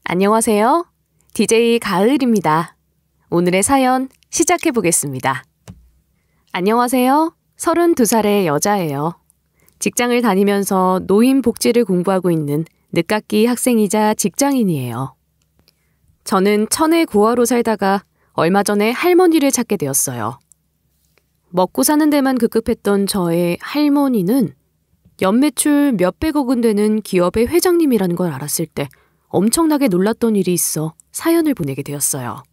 안녕하세요. DJ 가을입니다. 오늘의 사연 시작해 보겠습니다. 안녕하세요. 32살의 여자예요. 직장을 다니면서 노인복지를 공부하고 있는 늦깎이 학생이자 직장인이에요. 저는 천혜 고아로 살다가 얼마 전에 할머니를 찾게 되었어요. 먹고 사는 데만 급급했던 저의 할머니는 연매출 몇백억 원 되는 기업의 회장님이라는 걸 알았을 때 엄청나게 놀랐던 일이 있어 사연을 보내게 되었어요.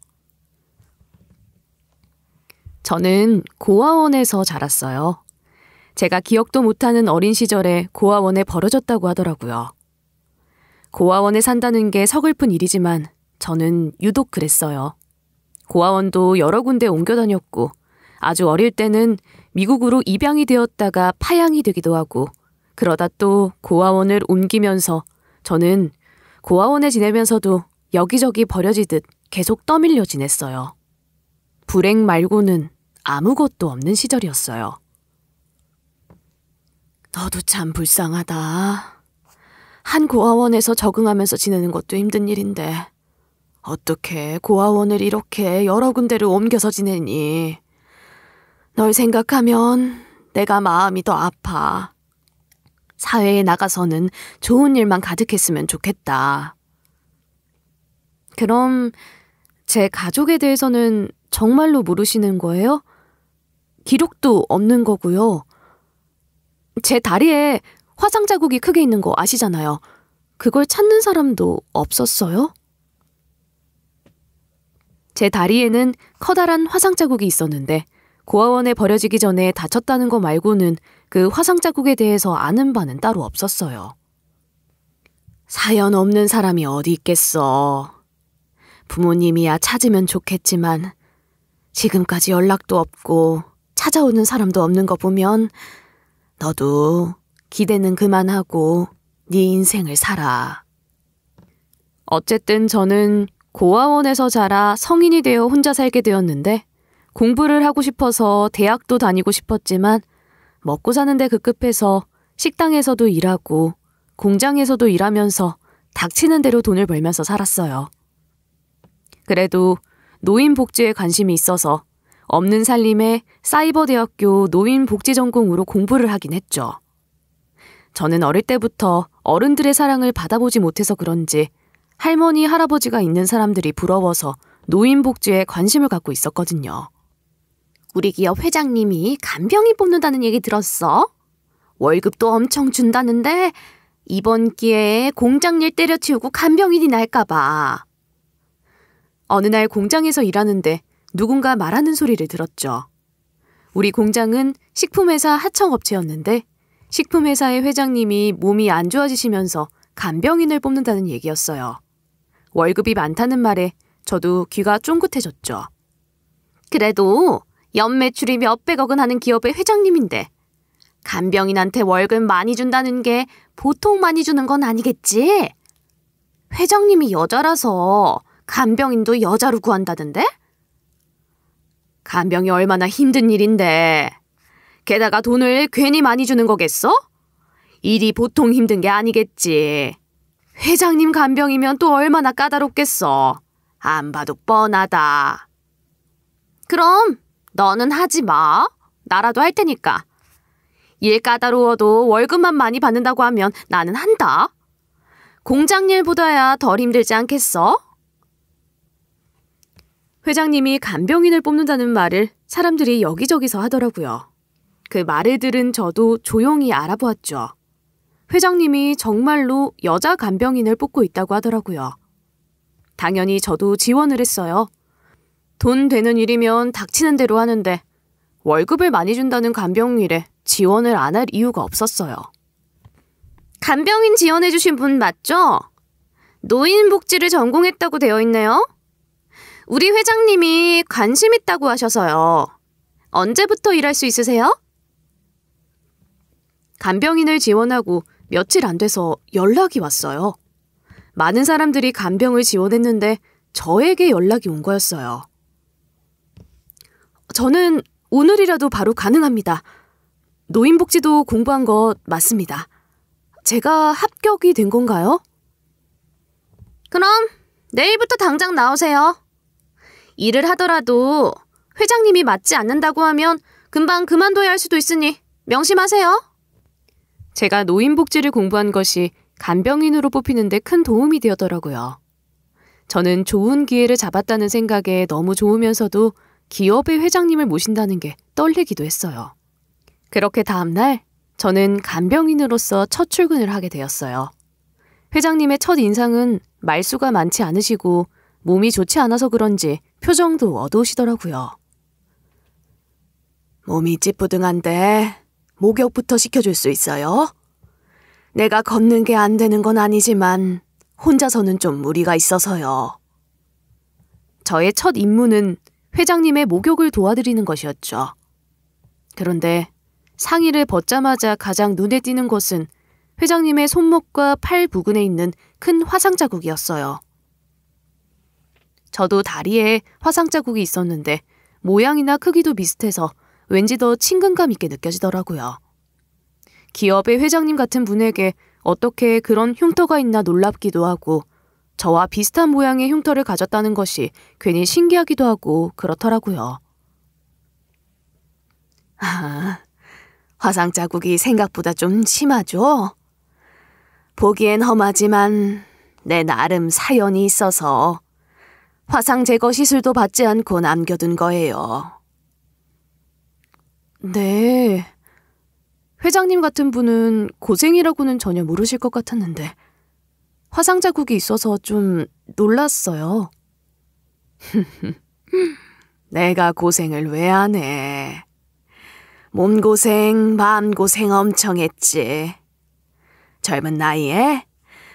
저는 고아원에서 자랐어요. 제가 기억도 못하는 어린 시절에 고아원에 버려졌다고 하더라고요. 고아원에 산다는 게 서글픈 일이지만 저는 유독 그랬어요. 고아원도 여러 군데 옮겨 다녔고 아주 어릴 때는 미국으로 입양이 되었다가 파양이 되기도 하고 그러다 또 고아원을 옮기면서 저는 고아원에 지내면서도 여기저기 버려지듯 계속 떠밀려 지냈어요. 불행 말고는 아무것도 없는 시절이었어요. 너도 참 불쌍하다. 한 고아원에서 적응하면서 지내는 것도 힘든 일인데 어떻게 고아원을 이렇게 여러 군데를 옮겨서 지내니? 널 생각하면 내가 마음이 더 아파. 사회에 나가서는 좋은 일만 가득했으면 좋겠다. 그럼 제 가족에 대해서는 정말로 모르시는 거예요? 기록도 없는 거고요. 제 다리에 화상 자국이 크게 있는 거 아시잖아요. 그걸 찾는 사람도 없었어요? 제 다리에는 커다란 화상 자국이 있었는데 고아원에 버려지기 전에 다쳤다는 거 말고는 그 화상 자국에 대해서 아는 바는 따로 없었어요. 사연 없는 사람이 어디 있겠어. 부모님이야 찾으면 좋겠지만 지금까지 연락도 없고 찾아오는 사람도 없는 거 보면 너도 기대는 그만하고 네 인생을 살아. 어쨌든 저는 고아원에서 자라 성인이 되어 혼자 살게 되었는데 공부를 하고 싶어서 대학도 다니고 싶었지만 먹고 사는데 급급해서 식당에서도 일하고 공장에서도 일하면서 닥치는 대로 돈을 벌면서 살았어요. 그래도 노인복지에 관심이 있어서 없는 살림에 사이버대학교 노인복지전공으로 공부를 하긴 했죠. 저는 어릴 때부터 어른들의 사랑을 받아보지 못해서 그런지 할머니, 할아버지가 있는 사람들이 부러워서 노인복지에 관심을 갖고 있었거든요. 우리 기업 회장님이 간병인 뽑는다는 얘기 들었어? 월급도 엄청 준다는데 이번 기회에 공장 일 때려치우고 간병인이 날까봐. 어느 날 공장에서 일하는데 누군가 말하는 소리를 들었죠. 우리 공장은 식품회사 하청업체였는데 식품회사의 회장님이 몸이 안 좋아지시면서 간병인을 뽑는다는 얘기였어요. 월급이 많다는 말에 저도 귀가 쫑긋해졌죠. 그래도 연매출이 몇백억은 하는 기업의 회장님인데 간병인한테 월급 많이 준다는 게 보통 많이 주는 건 아니겠지? 회장님이 여자라서 간병인도 여자로 구한다던데? 간병이 얼마나 힘든 일인데 게다가 돈을 괜히 많이 주는 거겠어? 일이 보통 힘든 게 아니겠지. 회장님 간병이면 또 얼마나 까다롭겠어. 안 봐도 뻔하다. 그럼 너는 하지 마. 나라도 할 테니까. 일 까다로워도 월급만 많이 받는다고 하면 나는 한다. 공장 일보다야 덜 힘들지 않겠어? 회장님이 간병인을 뽑는다는 말을 사람들이 여기저기서 하더라고요. 그 말을 들은 저도 조용히 알아보았죠. 회장님이 정말로 여자 간병인을 뽑고 있다고 하더라고요. 당연히 저도 지원을 했어요. 돈 되는 일이면 닥치는 대로 하는데 월급을 많이 준다는 간병일에 지원을 안 할 이유가 없었어요. 간병인 지원해주신 분 맞죠? 노인복지를 전공했다고 되어 있네요. 우리 회장님이 관심 있다고 하셔서요. 언제부터 일할 수 있으세요? 간병인을 지원하고 며칠 안 돼서 연락이 왔어요. 많은 사람들이 간병을 지원했는데 저에게 연락이 온 거였어요. 저는 오늘이라도 바로 가능합니다. 노인복지도 공부한 것 맞습니다. 제가 합격이 된 건가요? 그럼 내일부터 당장 나오세요. 일을 하더라도 회장님이 맞지 않는다고 하면 금방 그만둬야 할 수도 있으니 명심하세요. 제가 노인복지를 공부한 것이 간병인으로 뽑히는 데 큰 도움이 되었더라고요. 저는 좋은 기회를 잡았다는 생각에 너무 좋으면서도 기업의 회장님을 모신다는 게 떨리기도 했어요. 그렇게 다음날 저는 간병인으로서 첫 출근을 하게 되었어요. 회장님의 첫 인상은 말수가 많지 않으시고 몸이 좋지 않아서 그런지 표정도 어두우시더라고요. 몸이 찌뿌둥한데 목욕부터 시켜줄 수 있어요? 내가 걷는 게 안 되는 건 아니지만 혼자서는 좀 무리가 있어서요. 저의 첫 임무는 회장님의 목욕을 도와드리는 것이었죠. 그런데 상의를 벗자마자 가장 눈에 띄는 것은 회장님의 손목과 팔 부근에 있는 큰 화상 자국이었어요. 저도 다리에 화상 자국이 있었는데 모양이나 크기도 비슷해서 왠지 더 친근감 있게 느껴지더라고요. 기업의 회장님 같은 분에게 어떻게 그런 흉터가 있나 놀랍기도 하고 저와 비슷한 모양의 흉터를 가졌다는 것이 괜히 신기하기도 하고 그렇더라고요. 화상 자국이 생각보다 좀 심하죠? 보기엔 험하지만 내 나름 사연이 있어서 화상 제거 시술도 받지 않고 남겨둔 거예요. 네. 회장님 같은 분은 고생이라고는 전혀 모르실 것 같았는데 화상 자국이 있어서 좀 놀랐어요. 내가 고생을 왜 안 해. 몸고생, 마음고생 엄청 했지. 젊은 나이에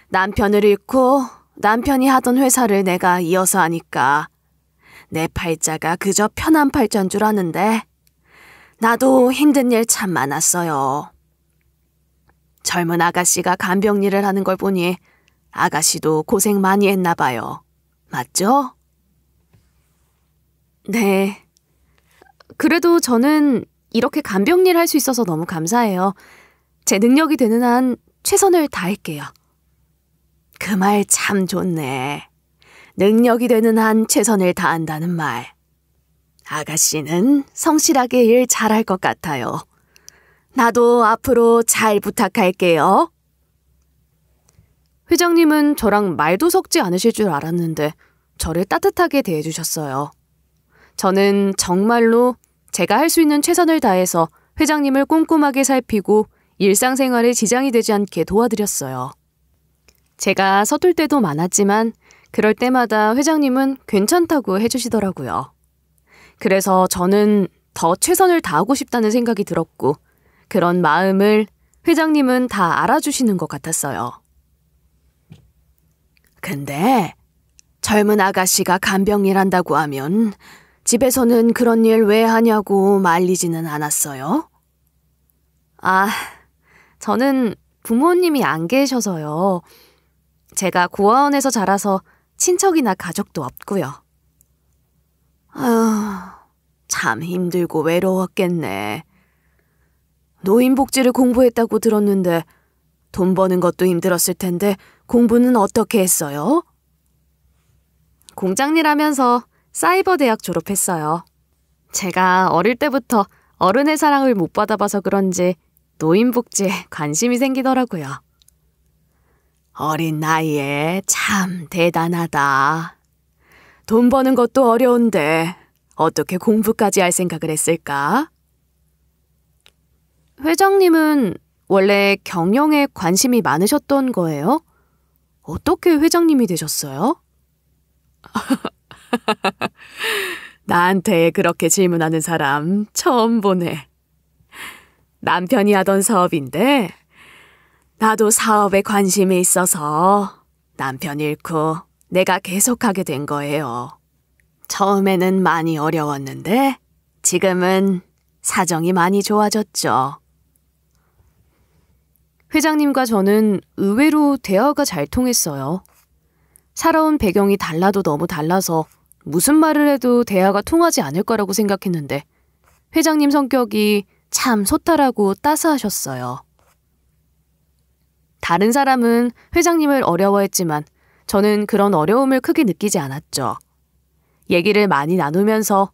남편을 잃고 남편이 하던 회사를 내가 이어서 하니까 내 팔자가 그저 편한 팔자인 줄 아는데 나도 힘든 일 참 많았어요. 젊은 아가씨가 간병 일을 하는 걸 보니 아가씨도 고생 많이 했나 봐요. 맞죠? 네. 그래도 저는 이렇게 간병 일 할 수 있어서 너무 감사해요. 제 능력이 되는 한 최선을 다할게요. 그 말 참 좋네. 능력이 되는 한 최선을 다한다는 말. 아가씨는 성실하게 일 잘할 것 같아요. 나도 앞으로 잘 부탁할게요. 회장님은 저랑 말도 섞지 않으실 줄 알았는데 저를 따뜻하게 대해주셨어요. 저는 정말로 제가 할 수 있는 최선을 다해서 회장님을 꼼꼼하게 살피고 일상생활에 지장이 되지 않게 도와드렸어요. 제가 서툴 때도 많았지만 그럴 때마다 회장님은 괜찮다고 해주시더라고요. 그래서 저는 더 최선을 다하고 싶다는 생각이 들었고 그런 마음을 회장님은 다 알아주시는 것 같았어요. 근데 젊은 아가씨가 간병 일한다고 하면 집에서는 그런 일 왜 하냐고 말리지는 않았어요? 저는 부모님이 안 계셔서요. 제가 고아원에서 자라서 친척이나 가족도 없고요. 참 힘들고 외로웠겠네. 노인복지를 공부했다고 들었는데 돈 버는 것도 힘들었을 텐데 공부는 어떻게 했어요? 공장일 하면서 사이버 대학 졸업했어요. 제가 어릴 때부터 어른의 사랑을 못 받아봐서 그런지 노인복지에 관심이 생기더라고요. 어린 나이에 참 대단하다. 돈 버는 것도 어려운데 어떻게 공부까지 할 생각을 했을까? 회장님은 원래 경영에 관심이 많으셨던 거예요? 어떻게 회장님이 되셨어요? 나한테 그렇게 질문하는 사람 처음 보네. 남편이 하던 사업인데 나도 사업에 관심이 있어서 남편 잃고 내가 계속하게 된 거예요. 처음에는 많이 어려웠는데 지금은 사정이 많이 좋아졌죠. 회장님과 저는 의외로 대화가 잘 통했어요. 살아온 배경이 달라도 너무 달라서 무슨 말을 해도 대화가 통하지 않을 거라고 생각했는데 회장님 성격이 참 소탈하고 따스하셨어요. 다른 사람은 회장님을 어려워했지만 저는 그런 어려움을 크게 느끼지 않았죠. 얘기를 많이 나누면서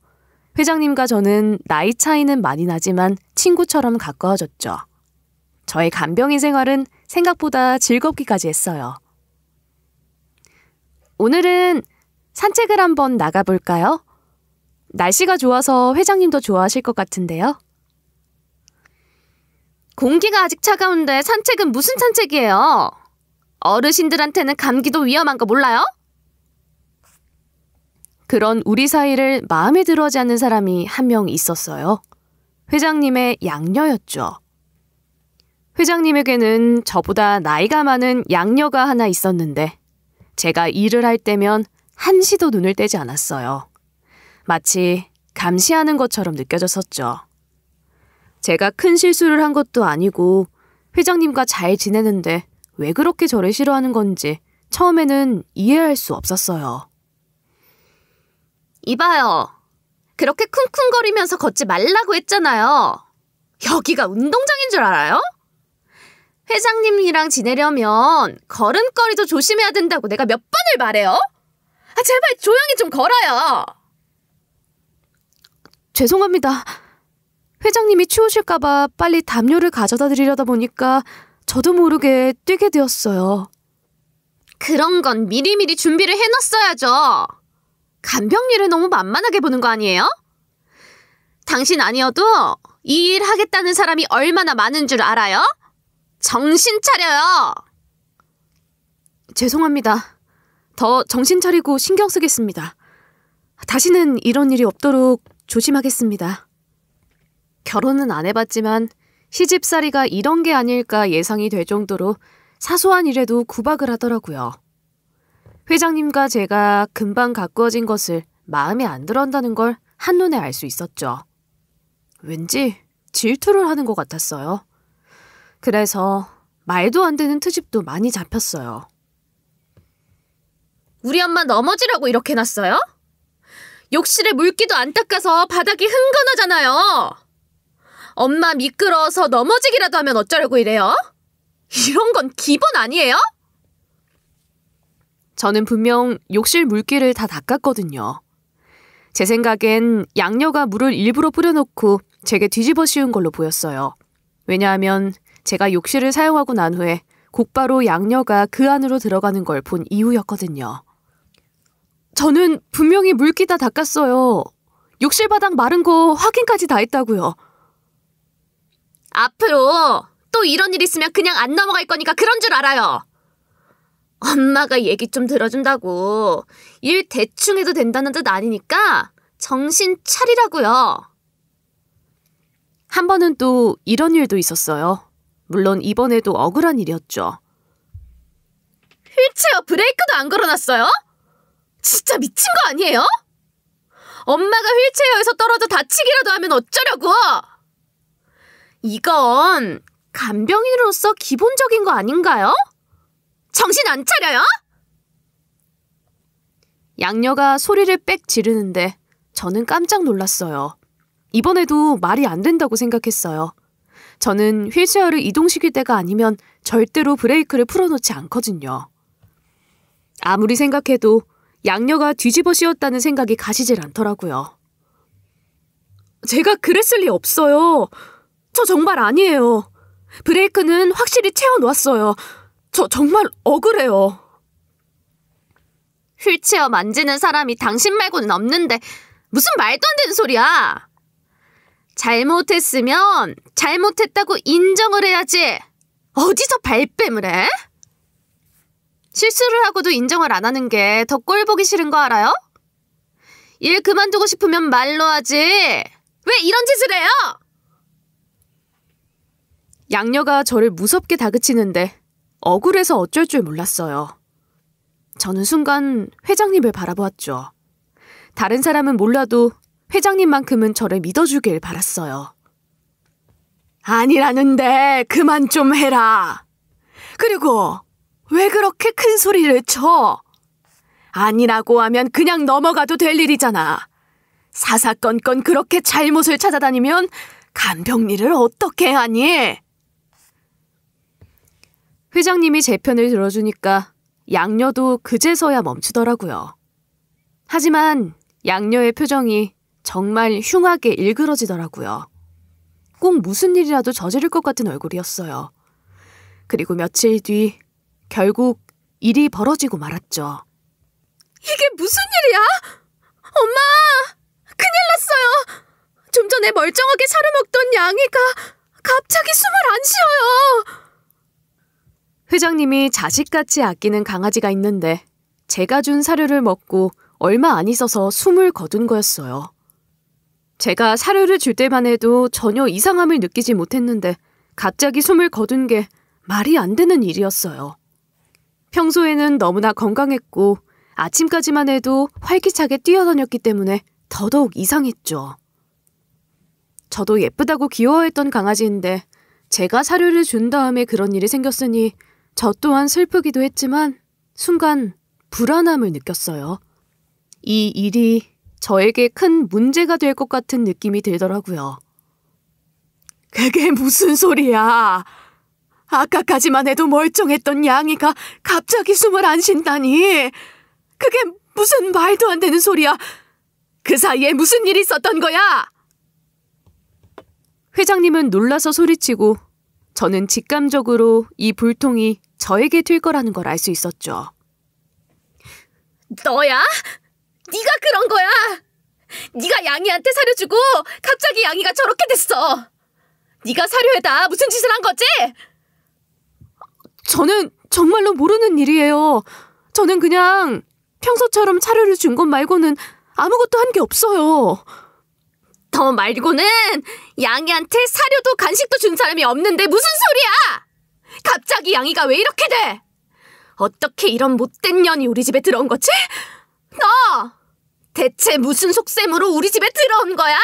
회장님과 저는 나이 차이는 많이 나지만 친구처럼 가까워졌죠. 저의 간병인 생활은 생각보다 즐겁기까지 했어요. 오늘은 산책을 한번 나가볼까요? 날씨가 좋아서 회장님도 좋아하실 것 같은데요. 공기가 아직 차가운데 산책은 무슨 산책이에요? 어르신들한테는 감기도 위험한 거 몰라요? 그런 우리 사이를 마음에 들어하지 않는 사람이 한 명 있었어요. 회장님의 양녀였죠. 회장님에게는 저보다 나이가 많은 양녀가 하나 있었는데 제가 일을 할 때면 한시도 눈을 떼지 않았어요. 마치 감시하는 것처럼 느껴졌었죠. 제가 큰 실수를 한 것도 아니고 회장님과 잘 지내는데 왜 그렇게 저를 싫어하는 건지 처음에는 이해할 수 없었어요. 이봐요. 그렇게 쿵쿵거리면서 걷지 말라고 했잖아요. 여기가 운동장인 줄 알아요? 회장님이랑 지내려면 걸음걸이도 조심해야 된다고 내가 몇 번을 말해요? 제발 조용히 좀 걸어요. 죄송합니다. 회장님이 추우실까봐 빨리 담요를 가져다 드리려다 보니까 저도 모르게 뛰게 되었어요. 그런 건 미리미리 준비를 해놨어야죠. 간병일을 너무 만만하게 보는 거 아니에요? 당신 아니어도 이 일 하겠다는 사람이 얼마나 많은 줄 알아요? 정신 차려요. 죄송합니다. 더 정신 차리고 신경 쓰겠습니다. 다시는 이런 일이 없도록 조심하겠습니다. 결혼은 안 해봤지만 시집살이가 이런 게 아닐까 예상이 될 정도로 사소한 일에도 구박을 하더라고요. 회장님과 제가 금방 가까워진 것을 마음에 안 들어한다는 걸 한눈에 알 수 있었죠. 왠지 질투를 하는 것 같았어요. 그래서 말도 안 되는 트집도 많이 잡혔어요. 우리 엄마 넘어지라고 이렇게 해놨어요? 욕실에 물기도 안 닦아서 바닥이 흥건하잖아요. 엄마 미끄러워서 넘어지기라도 하면 어쩌려고 이래요? 이런 건 기본 아니에요? 저는 분명 욕실 물기를 다 닦았거든요. 제 생각엔 양녀가 물을 일부러 뿌려놓고 제게 뒤집어 씌운 걸로 보였어요. 왜냐하면 제가 욕실을 사용하고 난 후에 곧바로 양녀가 그 안으로 들어가는 걸 본 이후였거든요. 저는 분명히 물기 다 닦았어요. 욕실 바닥 마른 거 확인까지 다 했다고요. 앞으로 또 이런 일 있으면 그냥 안 넘어갈 거니까 그런 줄 알아요. 엄마가 얘기 좀 들어준다고 일 대충 해도 된다는 뜻 아니니까 정신 차리라고요. 한 번은 또 이런 일도 있었어요. 물론 이번에도 억울한 일이었죠. 휠체어 브레이크도 안 걸어놨어요? 진짜 미친 거 아니에요? 엄마가 휠체어에서 떨어져 다치기라도 하면 어쩌려고! 이건 간병인으로서 기본적인 거 아닌가요? 정신 안 차려요? 양녀가 소리를 빽 지르는데 저는 깜짝 놀랐어요. 이번에도 말이 안 된다고 생각했어요. 저는 휠체어를 이동시킬 때가 아니면 절대로 브레이크를 풀어놓지 않거든요. 아무리 생각해도 양녀가 뒤집어 씌웠다는 생각이 가시질 않더라고요. 제가 그랬을 리 없어요. 저 정말 아니에요. 브레이크는 확실히 채워놓았어요. 저 정말 억울해요. 휠체어 만지는 사람이 당신 말고는 없는데 무슨 말도 안 되는 소리야. 잘못했으면 잘못했다고 인정을 해야지. 어디서 발뺌을 해? 실수를 하고도 인정을 안 하는 게 더 꼴 보기 싫은 거 알아요? 일 그만두고 싶으면 말로 하지. 왜 이런 짓을 해요? 양녀가 저를 무섭게 다그치는데 억울해서 어쩔 줄 몰랐어요. 저는 순간 회장님을 바라보았죠. 다른 사람은 몰라도 회장님만큼은 저를 믿어주길 바랐어요. 아니라는데 그만 좀 해라. 그리고 왜 그렇게 큰 소리를 쳐? 아니라고 하면 그냥 넘어가도 될 일이잖아. 사사건건 그렇게 잘못을 찾아다니면 간병일을 어떻게 하니? 회장님이 제 편을 들어주니까 양녀도 그제서야 멈추더라고요. 하지만 양녀의 표정이 정말 흉하게 일그러지더라고요. 꼭 무슨 일이라도 저지를 것 같은 얼굴이었어요. 그리고 며칠 뒤 결국 일이 벌어지고 말았죠. 이게 무슨 일이야? 엄마! 큰일 났어요! 좀 전에 멀쩡하게 사료 먹던 양이가 갑자기 숨을 안 쉬어요! 회장님이 자식같이 아끼는 강아지가 있는데 제가 준 사료를 먹고 얼마 안 있어서 숨을 거둔 거였어요. 제가 사료를 줄 때만 해도 전혀 이상함을 느끼지 못했는데 갑자기 숨을 거둔 게 말이 안 되는 일이었어요. 평소에는 너무나 건강했고 아침까지만 해도 활기차게 뛰어다녔기 때문에 더더욱 이상했죠. 저도 예쁘다고 귀여워했던 강아지인데 제가 사료를 준 다음에 그런 일이 생겼으니 저 또한 슬프기도 했지만 순간 불안함을 느꼈어요. 이 일이 저에게 큰 문제가 될 것 같은 느낌이 들더라고요. 그게 무슨 소리야? 아까까지만 해도 멀쩡했던 양이가 갑자기 숨을 안 쉰다니. 그게 무슨 말도 안 되는 소리야. 그 사이에 무슨 일이 있었던 거야? 회장님은 놀라서 소리치고 저는 직감적으로 이 불통이 저에게 튈 거라는 걸 알 수 있었죠. 너야? 네가 그런 거야? 네가 양이한테 사료 주고 갑자기 양이가 저렇게 됐어. 네가 사료에다 무슨 짓을 한 거지? 저는 정말로 모르는 일이에요. 저는 그냥 평소처럼 사료를 준 것 말고는 아무것도 한 게 없어요. 더 말고는 양이한테 사료도 간식도 준 사람이 없는데 무슨 소리야? 갑자기 양이가 왜 이렇게 돼? 어떻게 이런 못된 년이 우리 집에 들어온 거지? 너 대체 무슨 속셈으로 우리 집에 들어온 거야?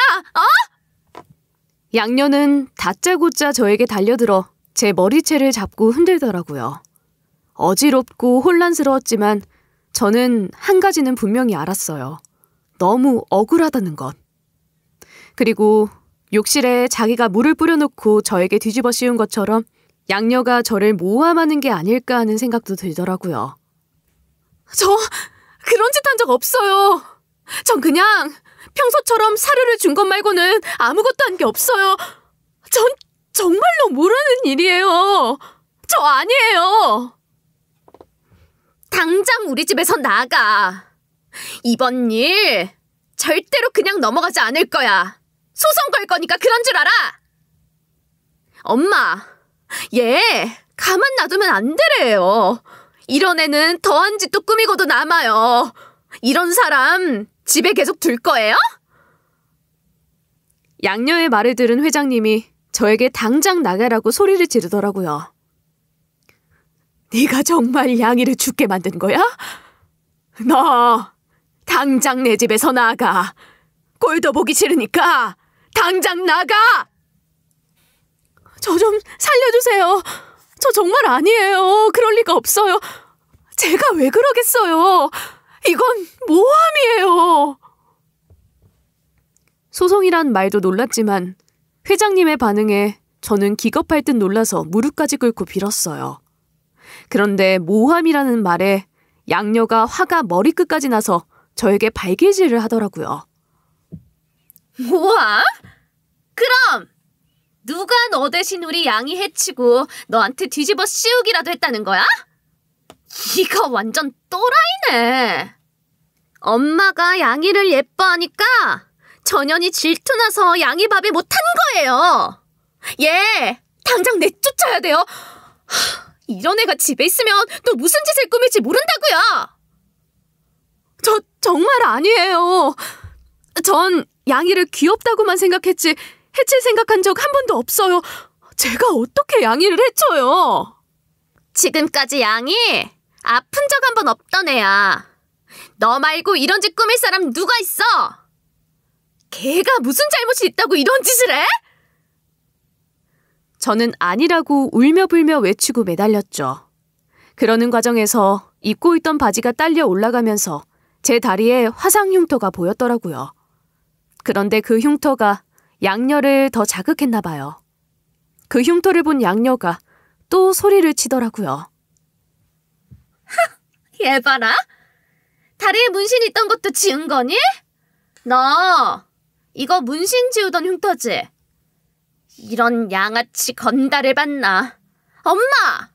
양녀는 다짜고짜 저에게 달려들어 제 머리채를 잡고 흔들더라고요. 어지럽고 혼란스러웠지만 저는 한 가지는 분명히 알았어요. 너무 억울하다는 것. 그리고 욕실에 자기가 물을 뿌려놓고 저에게 뒤집어 씌운 것처럼 양녀가 저를 모함하는 게 아닐까 하는 생각도 들더라고요. 저 그런 짓 한 적 없어요. 전 그냥 평소처럼 사료를 준 것 말고는 아무것도 한 게 없어요. 전 정말로 모르는 일이에요. 저 아니에요. 당장 우리 집에서 나가. 이번 일 절대로 그냥 넘어가지 않을 거야. 소송 걸 거니까 그런 줄 알아. 엄마, 얘 가만 놔두면 안 되래요. 이런 애는 더한 짓도 꾸미고도 남아요. 이런 사람 집에 계속 둘 거예요? 양녀의 말을 들은 회장님이 저에게 당장 나가라고 소리를 지르더라고요. 네가 정말 양이를 죽게 만든 거야? 너 당장 내 집에서 나가. 꼴도 보기 싫으니까 당장 나가! 저 좀 살려주세요. 저 정말 아니에요. 그럴 리가 없어요. 제가 왜 그러겠어요. 이건 모함이에요. 소송이란 말도 놀랐지만 회장님의 반응에 저는 기겁할 듯 놀라서 무릎까지 꿇고 빌었어요. 그런데 모함이라는 말에 양녀가 화가 머리끝까지 나서 저에게 발길질을 하더라고요. 모함? 그럼 누가 너 대신 우리 양이 해치고 너한테 뒤집어 씌우기라도 했다는 거야? 이거 완전 또라이네. 엄마가 양이를 예뻐하니까 전현이 질투나서 양이 밥에 못한 거예요. 얘 당장 내쫓아야 돼요. 이런 애가 집에 있으면 또 무슨 짓을 꾸밀지 모른다고요. 저 정말 아니에요. 전 양이를 귀엽다고만 생각했지 해칠 생각한 적 한 번도 없어요. 제가 어떻게 양이를 해쳐요? 지금까지 양이 아픈 적 한 번 없던 애야. 너 말고 이런 짓 꾸밀 사람 누가 있어? 걔가 무슨 잘못이 있다고 이런 짓을 해? 저는 아니라고 울며불며 외치고 매달렸죠. 그러는 과정에서 입고 있던 바지가 딸려 올라가면서 제 다리에 화상 흉터가 보였더라고요. 그런데 그 흉터가 양녀를 더 자극했나 봐요. 그 흉터를 본 양녀가 또 소리를 치더라고요. 얘 봐라. 다리에 문신 있던 것도 지운 거니? 너 이거 문신 지우던 흉터지? 이런 양아치 건달을 봤나. 엄마!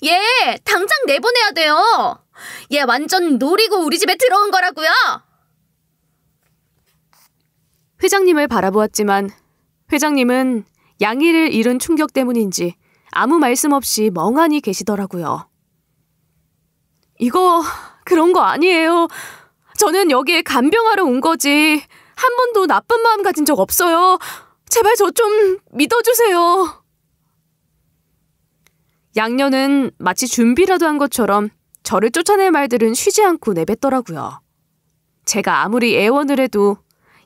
얘 당장 내보내야 돼요. 얘 완전 노리고 우리 집에 들어온 거라고요. 회장님을 바라보았지만 회장님은 양이를 잃은 충격 때문인지 아무 말씀 없이 멍하니 계시더라고요. 이거 그런 거 아니에요. 저는 여기에 간병하러 온 거지. 한 번도 나쁜 마음 가진 적 없어요. 제발 저 좀 믿어주세요. 양녀는 마치 준비라도 한 것처럼 저를 쫓아낼 말들은 쉬지 않고 내뱉더라고요. 제가 아무리 애원을 해도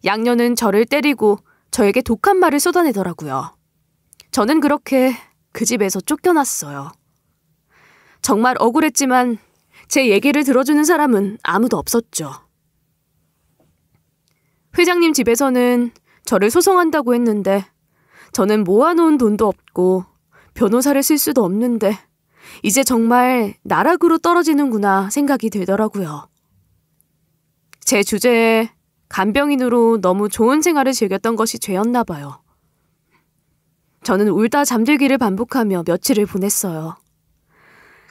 양녀는 저를 때리고 저에게 독한 말을 쏟아내더라고요. 저는 그렇게 그 집에서 쫓겨났어요. 정말 억울했지만 제 얘기를 들어주는 사람은 아무도 없었죠. 회장님 집에서는 저를 소송한다고 했는데 저는 모아놓은 돈도 없고 변호사를 쓸 수도 없는데 이제 정말 나락으로 떨어지는구나 생각이 들더라고요. 제 주제에 간병인으로 너무 좋은 생활을 즐겼던 것이 죄였나 봐요. 저는 울다 잠들기를 반복하며 며칠을 보냈어요.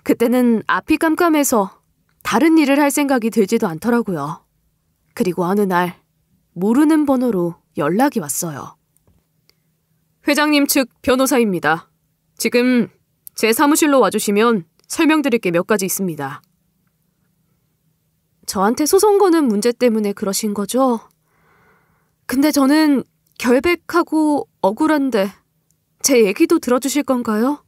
그때는 앞이 깜깜해서 다른 일을 할 생각이 들지도 않더라고요. 그리고 어느 날 모르는 번호로 연락이 왔어요. 회장님 측 변호사입니다. 지금 제 사무실로 와주시면 설명드릴 게 몇 가지 있습니다. 저한테 소송 거는 문제 때문에 그러신 거죠? 근데 저는 결백하고 억울한데 제 얘기도 들어주실 건가요?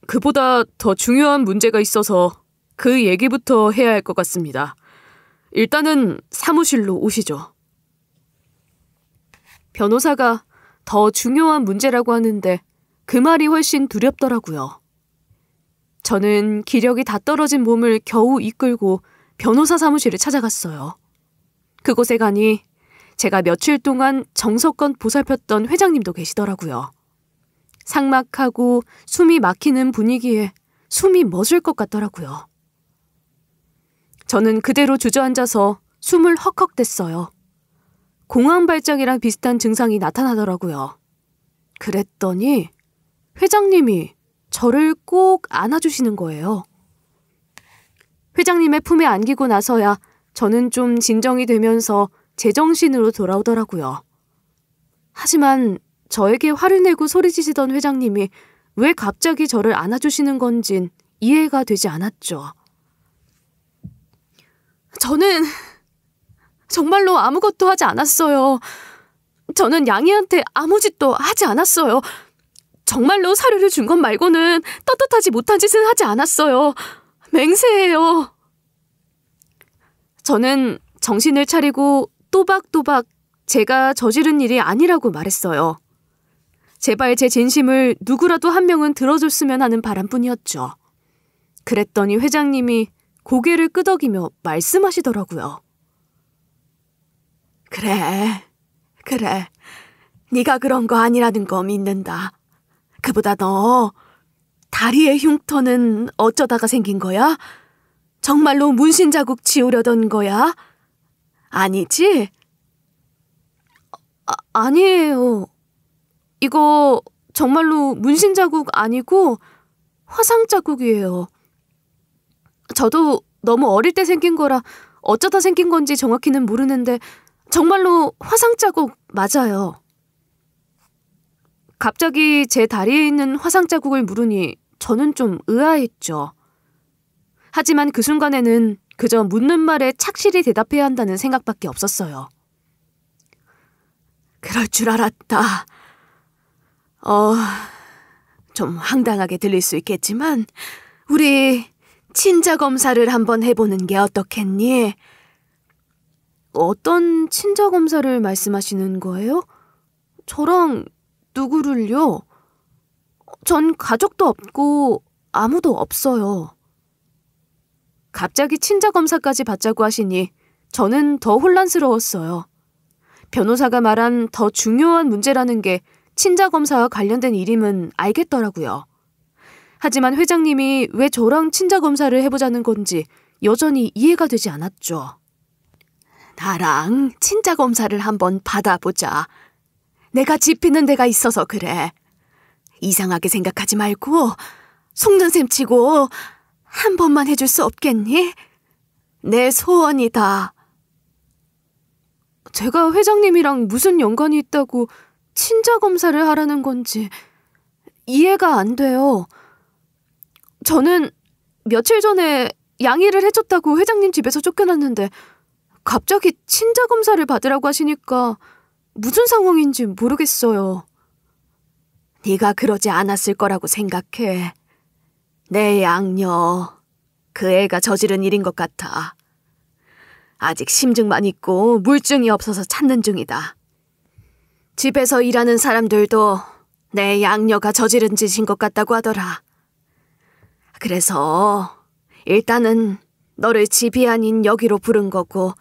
그보다 더 중요한 문제가 있어서 그 얘기부터 해야 할 것 같습니다. 일단은 사무실로 오시죠. 변호사가 더 중요한 문제라고 하는데 그 말이 훨씬 두렵더라고요. 저는 기력이 다 떨어진 몸을 겨우 이끌고 변호사 사무실을 찾아갔어요. 그곳에 가니 제가 며칠 동안 정성껏 보살폈던 회장님도 계시더라고요. 삭막하고 숨이 막히는 분위기에 숨이 멎을 것 같더라고요. 저는 그대로 주저앉아서 숨을 헉헉댔어요. 공황발작이랑 비슷한 증상이 나타나더라고요. 그랬더니 회장님이 저를 꼭 안아주시는 거예요. 회장님의 품에 안기고 나서야 저는 좀 진정이 되면서 제정신으로 돌아오더라고요. 하지만 저에게 화를 내고 소리지시던 회장님이 왜 갑자기 저를 안아주시는 건진 이해가 되지 않았죠. 저는 정말로 아무것도 하지 않았어요. 저는 양이한테 아무 짓도 하지 않았어요. 정말로 사료를 준 것 말고는 떳떳하지 못한 짓은 하지 않았어요. 맹세해요. 저는 정신을 차리고 또박또박 제가 저지른 일이 아니라고 말했어요. 제발 제 진심을 누구라도 한 명은 들어줬으면 하는 바람뿐이었죠. 그랬더니 회장님이 고개를 끄덕이며 말씀하시더라고요. 그래. 네가 그런 거 아니라는 거 믿는다. 그보다 너 다리의 흉터는 어쩌다가 생긴 거야? 정말로 문신 자국 지우려던 거야? 아니지? 아니에요. 이거 정말로 문신 자국 아니고 화상 자국이에요. 저도 너무 어릴 때 생긴 거라 어쩌다 생긴 건지 정확히는 모르는데 정말로 화상 자국 맞아요. 갑자기 제 다리에 있는 화상 자국을 물으니 저는 좀 의아했죠. 하지만 그 순간에는 그저 묻는 말에 착실히 대답해야 한다는 생각밖에 없었어요. 그럴 줄 알았다. 좀 황당하게 들릴 수 있겠지만 우리 친자 검사를 한번 해보는 게 어떻겠니? 어떤 친자 검사를 말씀하시는 거예요? 저랑 누구를요? 전 가족도 없고 아무도 없어요. 갑자기 친자 검사까지 받자고 하시니 저는 더 혼란스러웠어요. 변호사가 말한 더 중요한 문제라는 게 친자 검사와 관련된 일임은 알겠더라고요. 하지만 회장님이 왜 저랑 친자 검사를 해보자는 건지 여전히 이해가 되지 않았죠. 나랑 친자 검사를 한번 받아보자. 내가 짚히는 데가 있어서 그래. 이상하게 생각하지 말고 속는 셈 치고 한 번만 해줄 수 없겠니? 내 소원이다. 제가 회장님이랑 무슨 연관이 있다고 친자 검사를 하라는 건지 이해가 안 돼요. 저는 며칠 전에 양의를 해줬다고 회장님 집에서 쫓겨났는데 갑자기 친자 검사를 받으라고 하시니까 무슨 상황인지 모르겠어요. 네가 그러지 않았을 거라고 생각해. 내 양녀, 그 애가 저지른 일인 것 같아. 아직 심증만 있고 물증이 없어서 찾는 중이다. 집에서 일하는 사람들도 내 양녀가 저지른 짓인 것 같다고 하더라. 그래서 일단은 너를 집이 아닌 여기로 부른 거고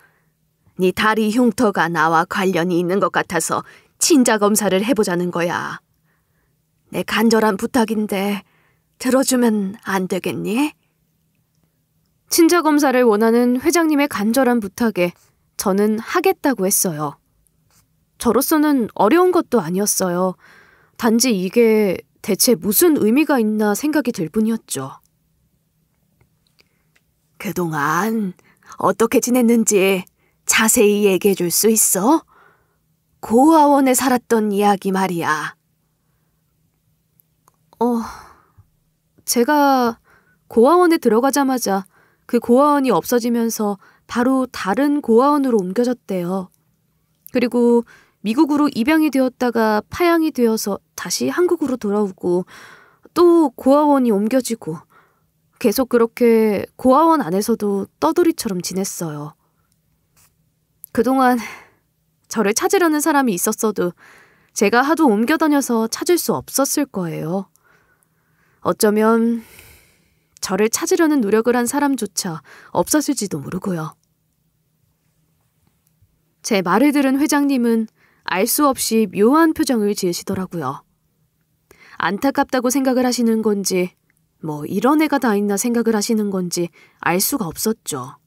네 다리 흉터가 나와 관련이 있는 것 같아서 친자 검사를 해보자는 거야. 내 간절한 부탁인데 들어주면 안 되겠니? 친자 검사를 원하는 회장님의 간절한 부탁에 저는 하겠다고 했어요. 저로서는 어려운 것도 아니었어요. 단지 이게 대체 무슨 의미가 있나 생각이 들 뿐이었죠. 그동안 어떻게 지냈는지 자세히 얘기해 줄 수 있어? 고아원에 살았던 이야기 말이야. 제가 고아원에 들어가자마자 그 고아원이 없어지면서 바로 다른 고아원으로 옮겨졌대요. 그리고 미국으로 입양이 되었다가 파양이 되어서 다시 한국으로 돌아오고 또 고아원이 옮겨지고 계속 그렇게 고아원 안에서도 떠돌이처럼 지냈어요. 그동안 저를 찾으려는 사람이 있었어도 제가 하도 옮겨 다녀서 찾을 수 없었을 거예요. 어쩌면 저를 찾으려는 노력을 한 사람조차 없었을지도 모르고요. 제 말을 들은 회장님은 알 수 없이 묘한 표정을 지으시더라고요. 안타깝다고 생각을 하시는 건지 뭐 이런 애가 다 있나 생각을 하시는 건지 알 수가 없었죠.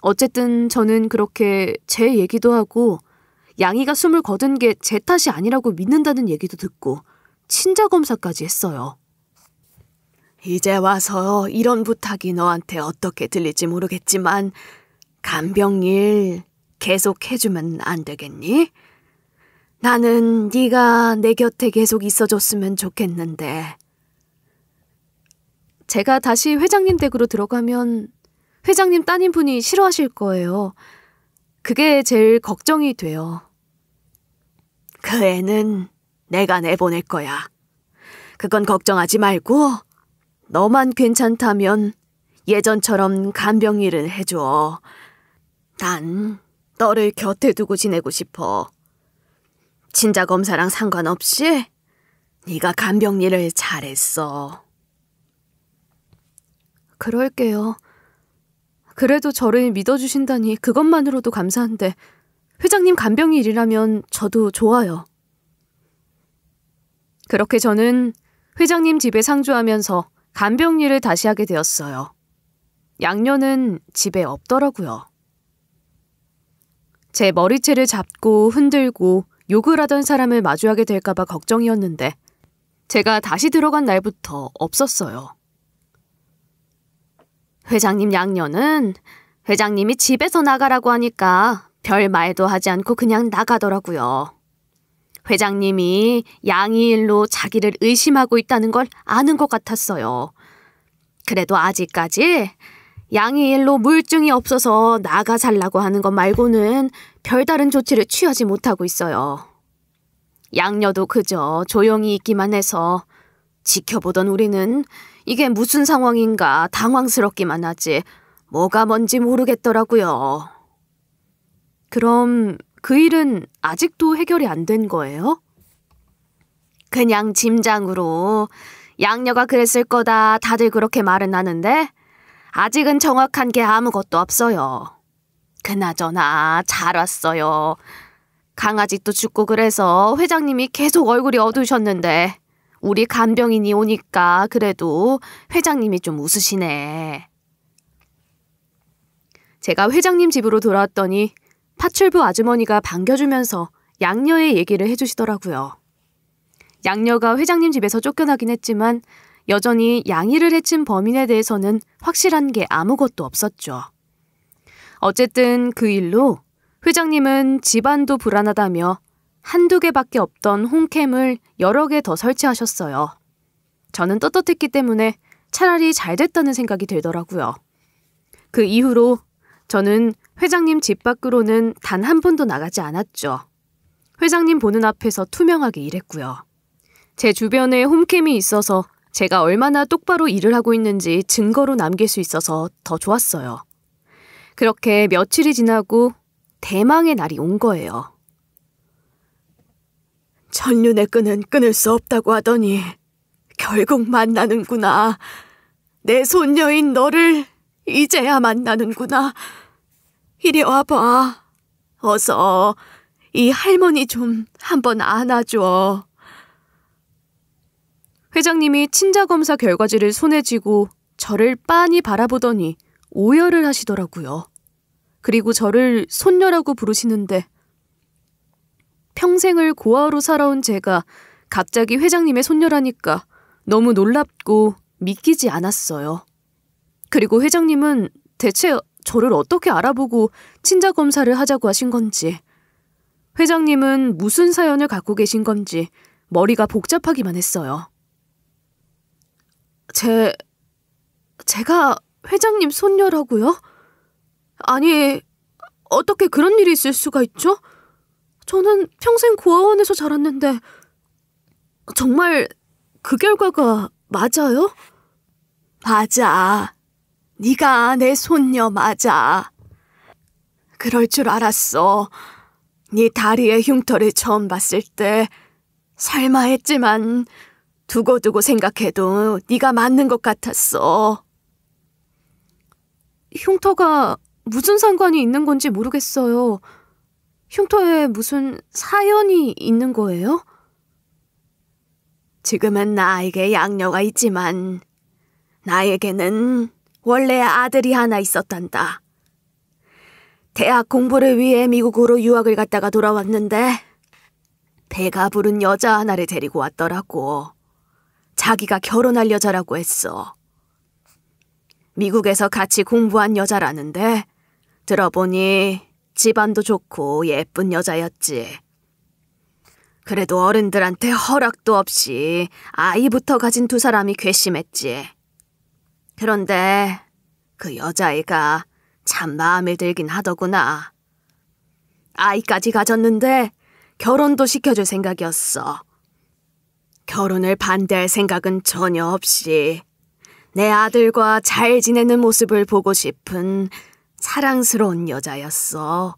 어쨌든 저는 그렇게 제 얘기도 하고 양이가 숨을 거둔 게 제 탓이 아니라고 믿는다는 얘기도 듣고 친자 검사까지 했어요. 이제 와서 이런 부탁이 너한테 어떻게 들릴지 모르겠지만 간병일 계속 해주면 안 되겠니? 나는 네가 내 곁에 계속 있어줬으면 좋겠는데. 제가 다시 회장님 댁으로 들어가면 회장님 따님분이 싫어하실 거예요. 그게 제일 걱정이 돼요. 그 애는 내가 내보낼 거야. 그건 걱정하지 말고 너만 괜찮다면 예전처럼 간병일을 해줘. 난 너를 곁에 두고 지내고 싶어. 친자 검사랑 상관없이 네가 간병일을 잘했어. 그럴게요. 그래도 저를 믿어주신다니 그것만으로도 감사한데 회장님 간병일이라면 저도 좋아요. 그렇게 저는 회장님 집에 상주하면서 간병일을 다시 하게 되었어요. 양녀는 집에 없더라고요. 제 머리채를 잡고 흔들고 욕을 하던 사람을 마주하게 될까봐 걱정이었는데 제가 다시 들어간 날부터 없었어요. 회장님 양녀는 회장님이 집에서 나가라고 하니까 별 말도 하지 않고 그냥 나가더라고요. 회장님이 양이 일로 자기를 의심하고 있다는 걸 아는 것 같았어요. 그래도 아직까지 양이 일로 물증이 없어서 나가 살라고 하는 것 말고는 별다른 조치를 취하지 못하고 있어요. 양녀도 그저 조용히 있기만 해서 지켜보던 우리는 이게 무슨 상황인가 당황스럽기만 하지 뭐가 뭔지 모르겠더라고요. 그럼 그 일은 아직도 해결이 안 된 거예요? 그냥 짐작으로 양녀가 그랬을 거다 다들 그렇게 말은 하는데 아직은 정확한 게 아무것도 없어요. 그나저나 잘 왔어요. 강아지도 죽고 그래서 회장님이 계속 얼굴이 어두우셨는데 우리 간병인이 오니까 그래도 회장님이 좀 웃으시네. 제가 회장님 집으로 돌아왔더니 파출부 아주머니가 반겨주면서 양녀의 얘기를 해주시더라고요. 양녀가 회장님 집에서 쫓겨나긴 했지만 여전히 양이를 해친 범인에 대해서는 확실한 게 아무것도 없었죠. 어쨌든 그 일로 회장님은 집안도 불안하다며 한두 개밖에 없던 홈캠을 여러 개 더 설치하셨어요. 저는 떳떳했기 때문에 차라리 잘 됐다는 생각이 들더라고요. 그 이후로 저는 회장님 집 밖으로는 단 한 번도 나가지 않았죠. 회장님 보는 앞에서 투명하게 일했고요. 제 주변에 홈캠이 있어서 제가 얼마나 똑바로 일을 하고 있는지 증거로 남길 수 있어서 더 좋았어요. 그렇게 며칠이 지나고 대망의 날이 온 거예요. 천륜의 끈은 끊을 수 없다고 하더니 결국 만나는구나. 내 손녀인 너를 이제야 만나는구나. 이리 와봐. 어서 이 할머니 좀 한번 안아줘. 회장님이 친자검사 결과지를 손에 쥐고 저를 빤히 바라보더니 오열을 하시더라고요. 그리고 저를 손녀라고 부르시는데 평생을 고아로 살아온 제가 갑자기 회장님의 손녀라니까 너무 놀랍고 믿기지 않았어요. 그리고 회장님은 대체 저를 어떻게 알아보고 친자검사를 하자고 하신 건지, 회장님은 무슨 사연을 갖고 계신 건지 머리가 복잡하기만 했어요. 제가 회장님 손녀라고요? 아니, 어떻게 그런 일이 있을 수가 있죠? 저는 평생 고아원에서 자랐는데 정말 그 결과가 맞아요? 맞아. 네가 내 손녀 맞아. 그럴 줄 알았어. 네 다리의 흉터를 처음 봤을 때 설마 했지만 두고두고 생각해도 네가 맞는 것 같았어. 흉터가 무슨 상관이 있는 건지 모르겠어요. 흉터에 무슨 사연이 있는 거예요? 지금은 나에게 양녀가 있지만 나에게는 원래 아들이 하나 있었단다. 대학 공부를 위해 미국으로 유학을 갔다가 돌아왔는데 배가 부른 여자 하나를 데리고 왔더라고. 자기가 결혼할 여자라고 했어. 미국에서 같이 공부한 여자라는데 들어보니 집안도 좋고 예쁜 여자였지. 그래도 어른들한테 허락도 없이 아이부터 가진 두 사람이 괘씸했지. 그런데 그 여자애가 참 마음에 들긴 하더구나. 아이까지 가졌는데 결혼도 시켜줄 생각이었어. 결혼을 반대할 생각은 전혀 없이 내 아들과 잘 지내는 모습을 보고 싶은 사랑스러운 여자였어.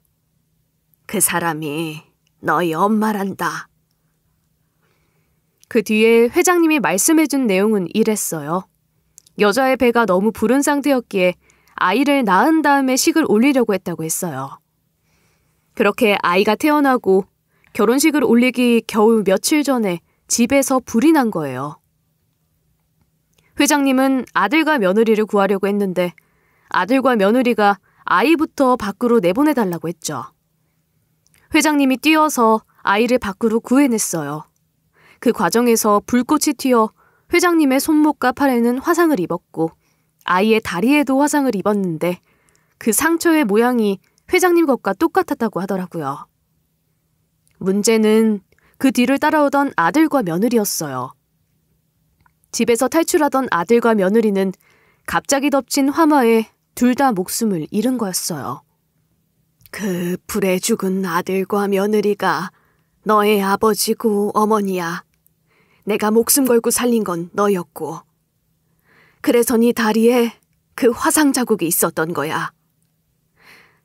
그 사람이 너희 엄마란다. 그 뒤에 회장님이 말씀해준 내용은 이랬어요. 여자의 배가 너무 부른 상태였기에 아이를 낳은 다음에 식을 올리려고 했다고 했어요. 그렇게 아이가 태어나고 결혼식을 올리기 겨우 며칠 전에 집에서 불이 난 거예요. 회장님은 아들과 며느리를 구하려고 했는데 아들과 며느리가 아이부터 밖으로 내보내달라고 했죠. 회장님이 뛰어서 아이를 밖으로 구해냈어요. 그 과정에서 불꽃이 튀어 회장님의 손목과 팔에는 화상을 입었고 아이의 다리에도 화상을 입었는데 그 상처의 모양이 회장님 것과 똑같았다고 하더라고요. 문제는 그 뒤를 따라오던 아들과 며느리였어요. 집에서 탈출하던 아들과 며느리는 갑자기 덮친 화마에 둘 다 목숨을 잃은 거였어요. 그 불에 죽은 아들과 며느리가 너의 아버지고 어머니야. 내가 목숨 걸고 살린 건 너였고. 그래서 네 다리에 그 화상 자국이 있었던 거야.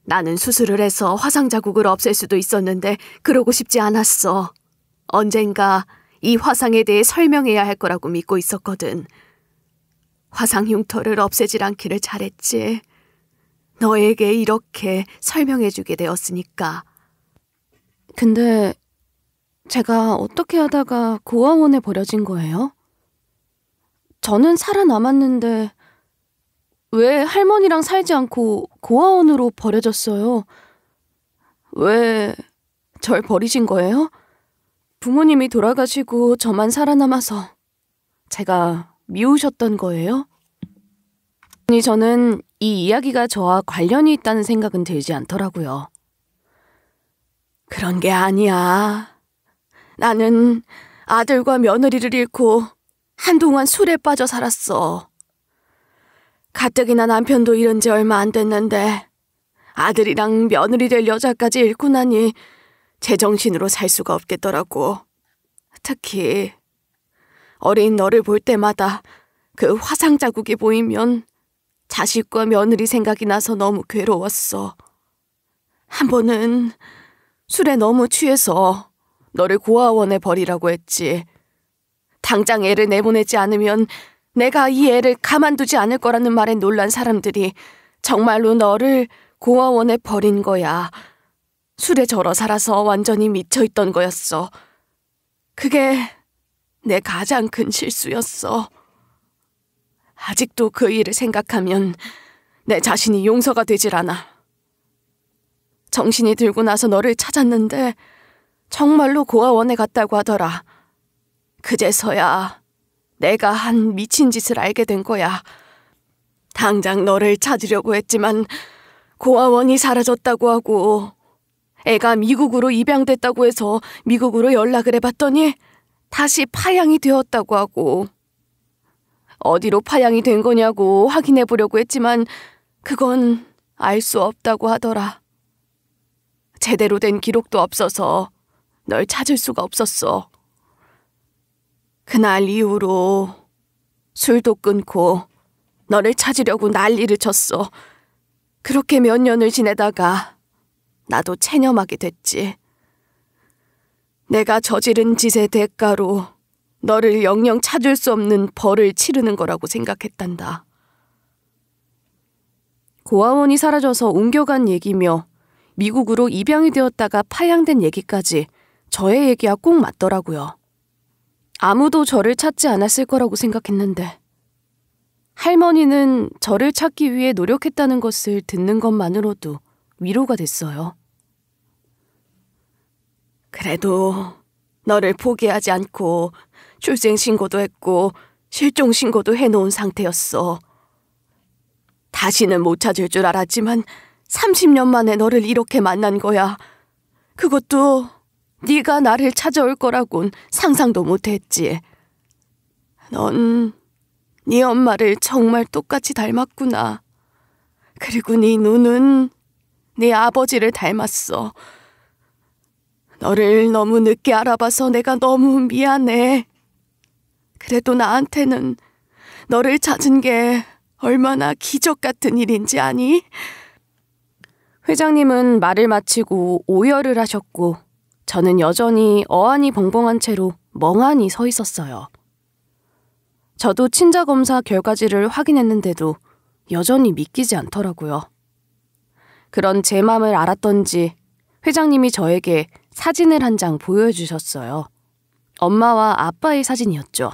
나는 수술을 해서 화상 자국을 없앨 수도 있었는데 그러고 싶지 않았어. 언젠가 이 화상에 대해 설명해야 할 거라고 믿고 있었거든. 화상 흉터를 없애질 않기를 잘했지. 너에게 이렇게 설명해주게 되었으니까. 근데 제가 어떻게 하다가 고아원에 버려진 거예요? 저는 살아남았는데 왜 할머니랑 살지 않고 고아원으로 버려졌어요? 왜 절 버리신 거예요? 부모님이 돌아가시고 저만 살아남아서 제가 미우셨던 거예요? 아니, 저는 이 이야기가 저와 관련이 있다는 생각은 들지 않더라고요. 그런 게 아니야. 나는 아들과 며느리를 잃고 한동안 술에 빠져 살았어. 가뜩이나 남편도 잃은 지 얼마 안 됐는데 아들이랑 며느리 될 여자까지 잃고 나니 제정신으로 살 수가 없겠더라고. 특히 어린 너를 볼 때마다 그 화상 자국이 보이면 자식과 며느리 생각이 나서 너무 괴로웠어. 한 번은 술에 너무 취해서 너를 고아원에 버리라고 했지. 당장 애를 내보내지 않으면 내가 이 애를 가만두지 않을 거라는 말에 놀란 사람들이 정말로 너를 고아원에 버린 거야. 술에 절어 살아서 완전히 미쳐있던 거였어. 그게 내 가장 큰 실수였어. 아직도 그 일을 생각하면 내 자신이 용서가 되질 않아. 정신이 들고 나서 너를 찾았는데 정말로 고아원에 갔다고 하더라. 그제서야 내가 한 미친 짓을 알게 된 거야. 당장 너를 찾으려고 했지만 고아원이 사라졌다고 하고 애가 미국으로 입양됐다고 해서 미국으로 연락을 해봤더니 다시 파양이 되었다고 하고, 어디로 파양이 된 거냐고 확인해 보려고 했지만 그건 알 수 없다고 하더라. 제대로 된 기록도 없어서 널 찾을 수가 없었어. 그날 이후로 술도 끊고 너를 찾으려고 난리를 쳤어. 그렇게 몇 년을 지내다가 나도 체념하게 됐지. 내가 저지른 짓의 대가로 너를 영영 찾을 수 없는 벌을 치르는 거라고 생각했단다. 고아원이 사라져서 옮겨간 얘기며 미국으로 입양이 되었다가 파양된 얘기까지 저의 얘기와 꼭 맞더라고요. 아무도 저를 찾지 않았을 거라고 생각했는데 할머니는 저를 찾기 위해 노력했다는 것을 듣는 것만으로도 위로가 됐어요. 그래도 너를 포기하지 않고 출생신고도 했고 실종신고도 해놓은 상태였어. 다시는 못 찾을 줄 알았지만 30년 만에 너를 이렇게 만난 거야. 그것도 네가 나를 찾아올 거라곤 상상도 못했지. 넌 네 엄마를 정말 똑같이 닮았구나. 그리고 네 눈은 네 아버지를 닮았어. 너를 너무 늦게 알아봐서 내가 너무 미안해. 그래도 나한테는 너를 찾은 게 얼마나 기적 같은 일인지 아니? 회장님은 말을 마치고 오열을 하셨고 저는 여전히 어안이 벙벙한 채로 멍하니 서 있었어요. 저도 친자검사 결과지를 확인했는데도 여전히 믿기지 않더라고요. 그런 제 맘을 알았던지 회장님이 저에게 사진을 한 장 보여주셨어요. 엄마와 아빠의 사진이었죠.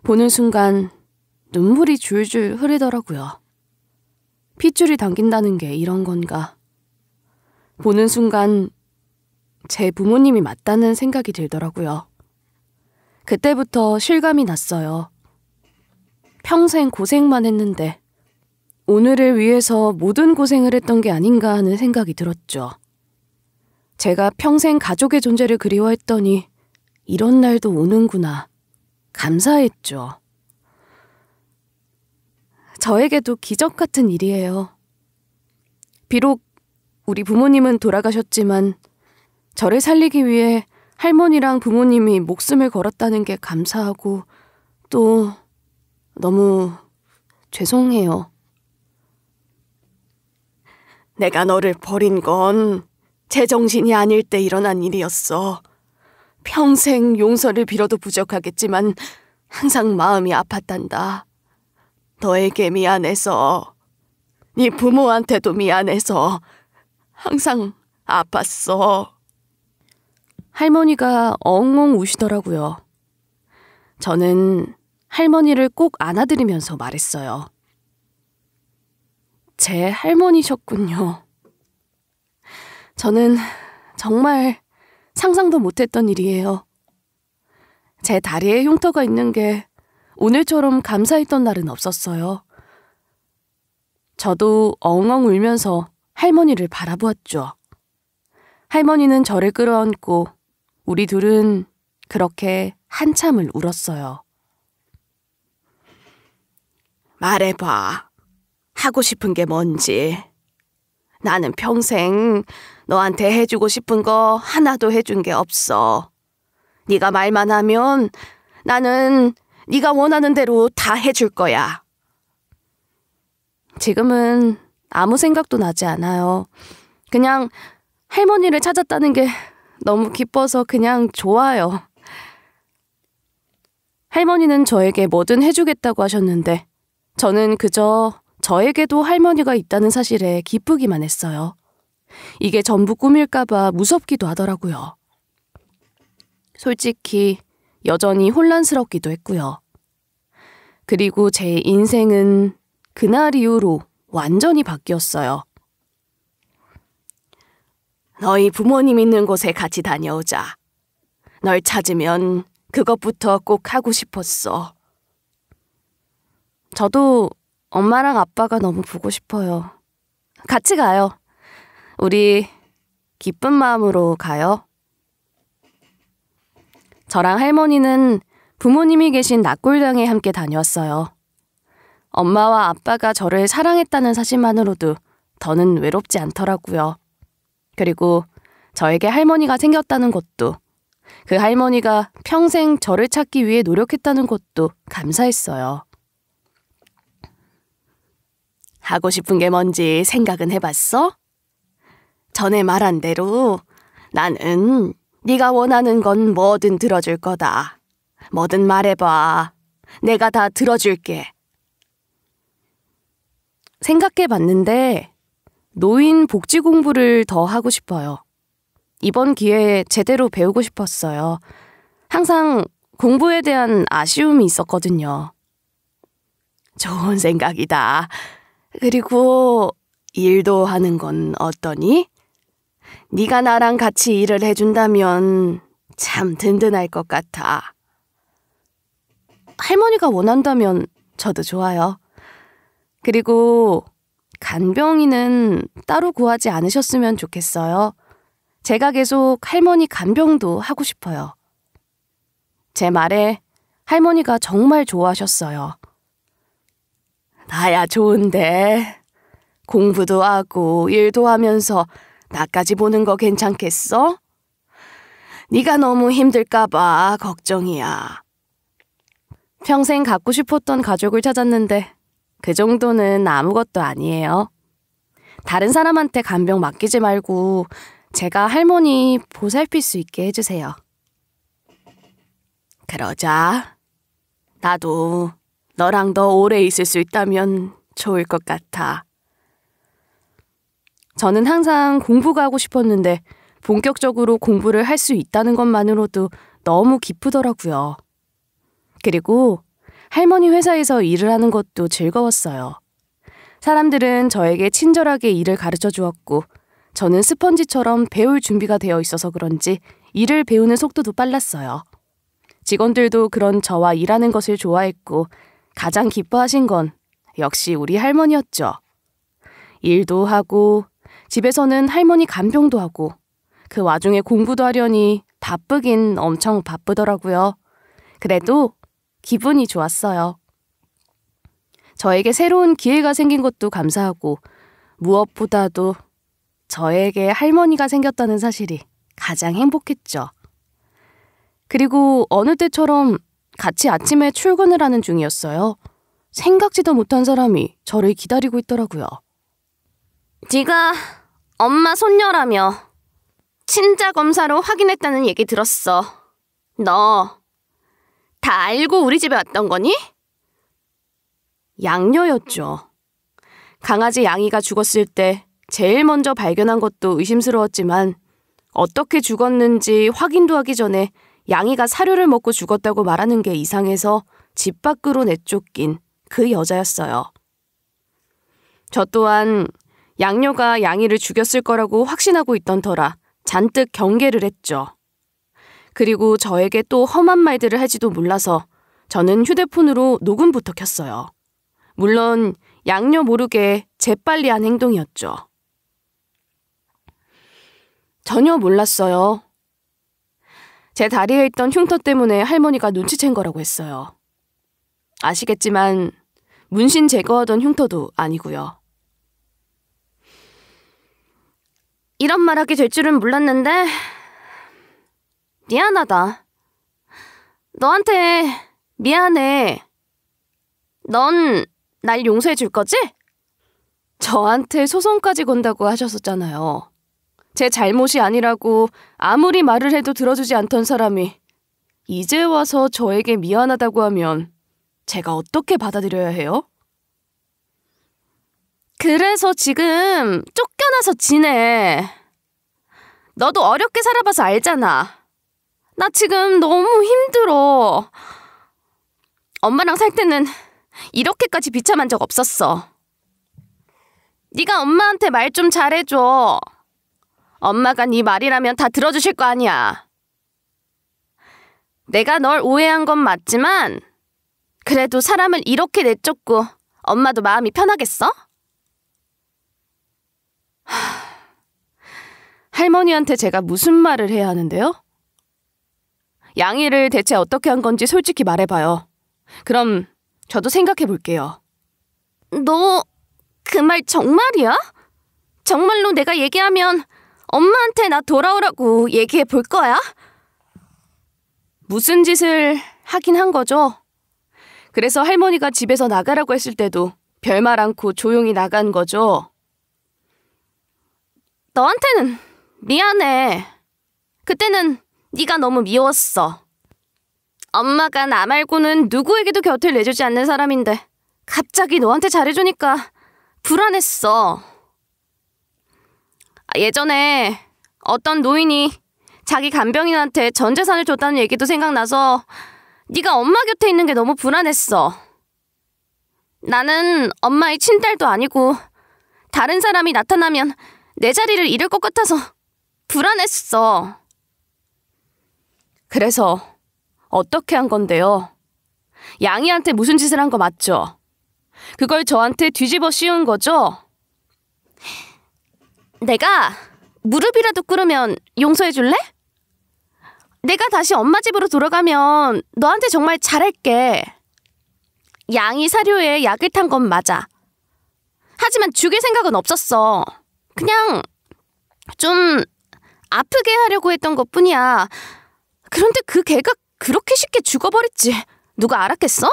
보는 순간 눈물이 줄줄 흐르더라고요. 핏줄이 당긴다는 게 이런 건가. 보는 순간 제 부모님이 맞다는 생각이 들더라고요. 그때부터 실감이 났어요. 평생 고생만 했는데 오늘을 위해서 모든 고생을 했던 게 아닌가 하는 생각이 들었죠. 제가 평생 가족의 존재를 그리워했더니 이런 날도 오는구나. 감사했죠. 저에게도 기적 같은 일이에요. 비록 우리 부모님은 돌아가셨지만 저를 살리기 위해 할머니랑 부모님이 목숨을 걸었다는 게 감사하고 또 너무 죄송해요. 내가 너를 버린 건 제정신이 아닐 때 일어난 일이었어. 평생 용서를 빌어도 부족하겠지만 항상 마음이 아팠단다. 너에게 미안해서, 네 부모한테도 미안해서 항상 아팠어. 할머니가 엉엉 우시더라고요. 저는 할머니를 꼭 안아드리면서 말했어요. 제 할머니셨군요. 저는 정말 상상도 못했던 일이에요. 제 다리에 흉터가 있는 게 오늘처럼 감사했던 날은 없었어요. 저도 엉엉 울면서 할머니를 바라보았죠. 할머니는 저를 끌어안고 우리 둘은 그렇게 한참을 울었어요. 말해봐. 하고 싶은 게 뭔지. 나는 평생 너한테 해주고 싶은 거 하나도 해준 게 없어. 네가 말만 하면 나는 네가 원하는 대로 다 해줄 거야. 지금은 아무 생각도 나지 않아요. 그냥 할머니를 찾았다는 게 너무 기뻐서 그냥 좋아요. 할머니는 저에게 뭐든 해주겠다고 하셨는데 저는 그저 저에게도 할머니가 있다는 사실에 기쁘기만 했어요. 이게 전부 꿈일까봐 무섭기도 하더라고요. 솔직히 여전히 혼란스럽기도 했고요. 그리고 제 인생은 그날 이후로 완전히 바뀌었어요. 너희 부모님 있는 곳에 같이 다녀오자. 널 찾으면 그것부터 꼭 하고 싶었어. 저도 엄마랑 아빠가 너무 보고 싶어요. 같이 가요. 우리 기쁜 마음으로 가요. 저랑 할머니는 부모님이 계신 낙골당에 함께 다녀왔어요. 엄마와 아빠가 저를 사랑했다는 사실만으로도 더는 외롭지 않더라고요. 그리고 저에게 할머니가 생겼다는 것도, 그 할머니가 평생 저를 찾기 위해 노력했다는 것도 감사했어요. 하고 싶은 게 뭔지 생각은 해봤어? 전에 말한 대로 나는 네가 원하는 건 뭐든 들어줄 거다. 뭐든 말해봐. 내가 다 들어줄게. 생각해봤는데 노인 복지 공부를 더 하고 싶어요. 이번 기회에 제대로 배우고 싶었어요. 항상 공부에 대한 아쉬움이 있었거든요. 좋은 생각이다. 그리고 일도 하는 건 어떠니? 네가 나랑 같이 일을 해준다면 참 든든할 것 같아. 할머니가 원한다면 저도 좋아요. 그리고 간병인은 따로 구하지 않으셨으면 좋겠어요. 제가 계속 할머니 간병도 하고 싶어요. 제 말에 할머니가 정말 좋아하셨어요. 나야 좋은데 공부도 하고 일도 하면서 나까지 보는 거 괜찮겠어? 네가 너무 힘들까 봐 걱정이야. 평생 갖고 싶었던 가족을 찾았는데 그 정도는 아무것도 아니에요. 다른 사람한테 간병 맡기지 말고 제가 할머니 보살필 수 있게 해주세요. 그러자. 나도 너랑 더 오래 있을 수 있다면 좋을 것 같아. 저는 항상 공부가 하고 싶었는데 본격적으로 공부를 할 수 있다는 것만으로도 너무 기쁘더라고요. 그리고 할머니 회사에서 일을 하는 것도 즐거웠어요. 사람들은 저에게 친절하게 일을 가르쳐 주었고 저는 스펀지처럼 배울 준비가 되어 있어서 그런지 일을 배우는 속도도 빨랐어요. 직원들도 그런 저와 일하는 것을 좋아했고 가장 기뻐하신 건 역시 우리 할머니였죠. 일도 하고 집에서는 할머니 간병도 하고 그 와중에 공부도 하려니 바쁘긴 엄청 바쁘더라고요. 그래도 기분이 좋았어요. 저에게 새로운 기회가 생긴 것도 감사하고 무엇보다도 저에게 할머니가 생겼다는 사실이 가장 행복했죠. 그리고 어느 때처럼 같이 아침에 출근을 하는 중이었어요. 생각지도 못한 사람이 저를 기다리고 있더라고요. 네가 엄마 손녀라며 친자 검사로 확인했다는 얘기 들었어. 너 다 알고 우리 집에 왔던 거니? 양녀였죠. 강아지 양이가 죽었을 때 제일 먼저 발견한 것도 의심스러웠지만 어떻게 죽었는지 확인도 하기 전에 양이가 사료를 먹고 죽었다고 말하는 게 이상해서 집 밖으로 내쫓긴 그 여자였어요. 저 또한 양녀가 양이를 죽였을 거라고 확신하고 있던 터라 잔뜩 경계를 했죠. 그리고 저에게 또 험한 말들을 할지도 몰라서 저는 휴대폰으로 녹음부터 켰어요. 물론 양녀 모르게 재빨리 한 행동이었죠. 전혀 몰랐어요. 제 다리에 있던 흉터 때문에 할머니가 눈치챈 거라고 했어요. 아시겠지만 문신 제거하던 흉터도 아니고요. 이런 말 하게 될 줄은 몰랐는데 미안하다. 너한테 미안해. 넌 날 용서해 줄 거지? 저한테 소송까지 건다고 하셨었잖아요. 제 잘못이 아니라고 아무리 말을 해도 들어주지 않던 사람이 이제 와서 저에게 미안하다고 하면 제가 어떻게 받아들여야 해요? 그래서 지금 쫓겨나서 지내. 너도 어렵게 살아봐서 알잖아. 나 지금 너무 힘들어. 엄마랑 살 때는 이렇게까지 비참한 적 없었어. 네가 엄마한테 말 좀 잘해줘. 엄마가 네 말이라면 다 들어주실 거 아니야. 내가 널 오해한 건 맞지만 그래도 사람을 이렇게 내쫓고 엄마도 마음이 편하겠어? 할머니한테 제가 무슨 말을 해야 하는데요? 양이를 대체 어떻게 한 건지 솔직히 말해봐요. 그럼 저도 생각해 볼게요. 너 그 말 정말이야? 정말로 내가 얘기하면 엄마한테 나 돌아오라고 얘기해 볼 거야? 무슨 짓을 하긴 한 거죠. 그래서 할머니가 집에서 나가라고 했을 때도 별말 않고 조용히 나간 거죠. 너한테는 미안해. 그때는 네가 너무 미웠어. 엄마가 나 말고는 누구에게도 곁을 내주지 않는 사람인데 갑자기 너한테 잘해주니까 불안했어. 예전에 어떤 노인이 자기 간병인한테 전 재산을 줬다는 얘기도 생각나서 네가 엄마 곁에 있는 게 너무 불안했어. 나는 엄마의 친딸도 아니고 다른 사람이 나타나면 내 자리를 잃을 것 같아서 불안했어. 그래서 어떻게 한 건데요? 양이한테 무슨 짓을 한 거 맞죠? 그걸 저한테 뒤집어 씌운 거죠? 내가 무릎이라도 꿇으면 용서해 줄래? 내가 다시 엄마 집으로 돌아가면 너한테 정말 잘할게. 양이 사료에 약을 탄 건 맞아. 하지만 죽일 생각은 없었어. 그냥 좀 아프게 하려고 했던 것뿐이야. 그런데 그 개가 그렇게 쉽게 죽어버렸지. 누가 알았겠어?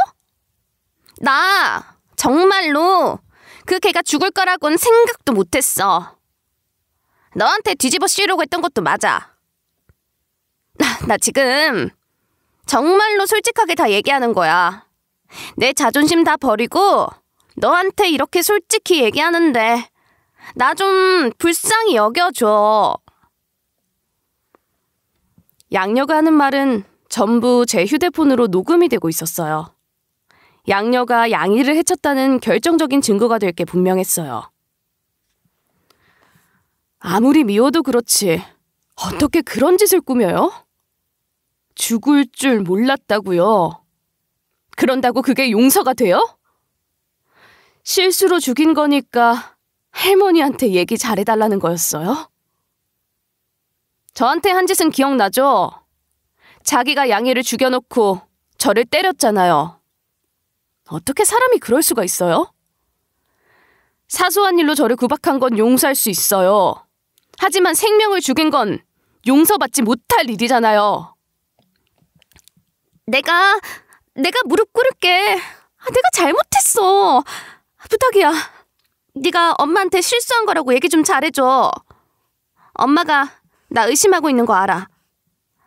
나 정말로 그 개가 죽을 거라고는 생각도 못했어. 너한테 뒤집어 씌우려고 했던 것도 맞아. 나 지금 정말로 솔직하게 다 얘기하는 거야. 내 자존심 다 버리고 너한테 이렇게 솔직히 얘기하는데 나 좀 불쌍히 여겨줘. 양녀가 하는 말은 전부 제 휴대폰으로 녹음이 되고 있었어요. 양녀가 양이를 해쳤다는 결정적인 증거가 될 게 분명했어요. 아무리 미워도 그렇지 어떻게 그런 짓을 꾸며요? 죽을 줄 몰랐다고요. 그런다고 그게 용서가 돼요? 실수로 죽인 거니까 할머니한테 얘기 잘해달라는 거였어요? 저한테 한 짓은 기억나죠? 자기가 양이를 죽여놓고 저를 때렸잖아요. 어떻게 사람이 그럴 수가 있어요? 사소한 일로 저를 구박한 건 용서할 수 있어요. 하지만 생명을 죽인 건 용서받지 못할 일이잖아요. 내가 무릎 꿇을게. 내가 잘못했어. 부탁이야. 네가 엄마한테 실수한 거라고 얘기 좀 잘해줘. 엄마가 나 의심하고 있는 거 알아.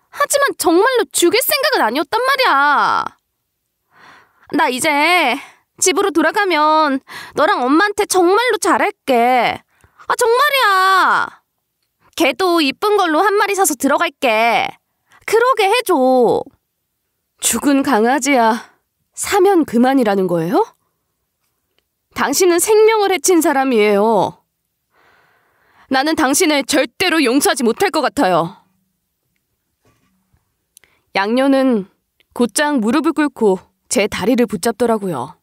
하지만 정말로 죽일 생각은 아니었단 말이야. 나 이제 집으로 돌아가면 너랑 엄마한테 정말로 잘할게. 정말이야. 걔도 이쁜 걸로 한 마리 사서 들어갈게. 그러게 해줘. 죽은 강아지야. 사면 그만이라는 거예요? 당신은 생명을 해친 사람이에요. 나는 당신을 절대로 용서하지 못할 것 같아요. 양녀는 곧장 무릎을 꿇고 제 다리를 붙잡더라고요.